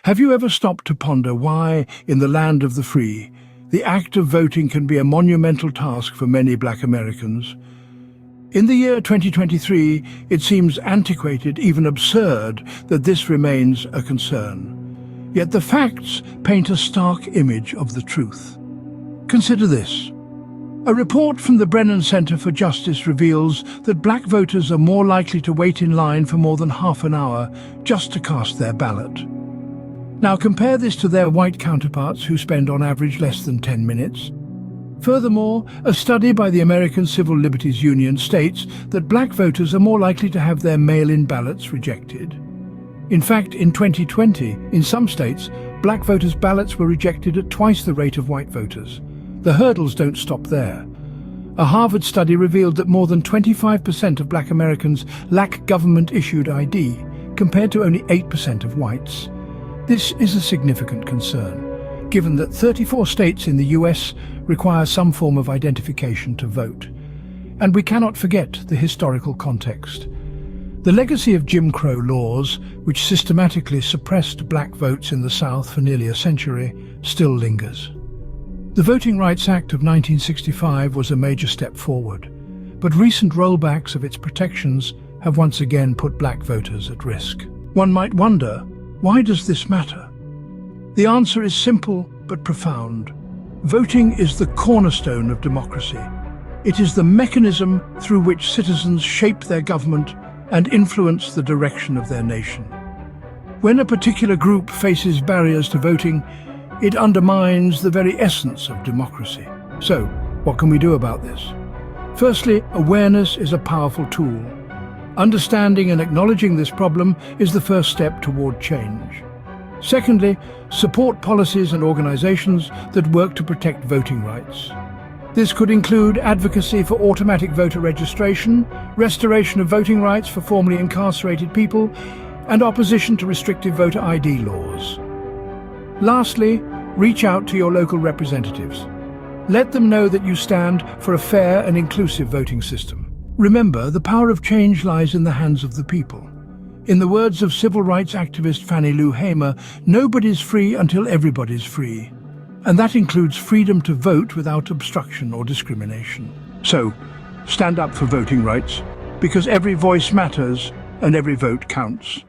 Have you ever stopped to ponder why, in the land of the free, the act of voting can be a monumental task for many Black Americans? In the year 2023, it seems antiquated, even absurd, that this remains a concern. Yet the facts paint a stark image of the truth. Consider this. A report from the Brennan Center for Justice reveals that Black voters are more likely to wait in line for more than half an hour just to cast their ballot. Now compare this to their white counterparts who spend on average less than 10 minutes. Furthermore, a study by the American Civil Liberties Union states that Black voters are more likely to have their mail-in ballots rejected. In fact, in 2020, in some states, Black voters' ballots were rejected at twice the rate of white voters. The hurdles don't stop there. A Harvard study revealed that more than 25% of Black Americans lack government-issued ID, compared to only 8% of whites. This is a significant concern, given that 34 states in the US require some form of identification to vote. And we cannot forget the historical context. The legacy of Jim Crow laws, which systematically suppressed Black votes in the South for nearly a century, still lingers. The Voting Rights Act of 1965 was a major step forward, but recent rollbacks of its protections have once again put Black voters at risk. One might wonder, why does this matter? The answer is simple but profound. Voting is the cornerstone of democracy. It is the mechanism through which citizens shape their government and influence the direction of their nation. When a particular group faces barriers to voting, it undermines the very essence of democracy. So, what can we do about this? Firstly, awareness is a powerful tool. Understanding and acknowledging this problem is the first step toward change. Secondly, support policies and organizations that work to protect voting rights. This could include advocacy for automatic voter registration, restoration of voting rights for formerly incarcerated people, and opposition to restrictive voter ID laws. Lastly, reach out to your local representatives. Let them know that you stand for a fair and inclusive voting system. Remember, the power of change lies in the hands of the people. In the words of civil rights activist Fannie Lou Hamer, nobody's free until everybody's free. And that includes freedom to vote without obstruction or discrimination. So, stand up for voting rights, because every voice matters and every vote counts.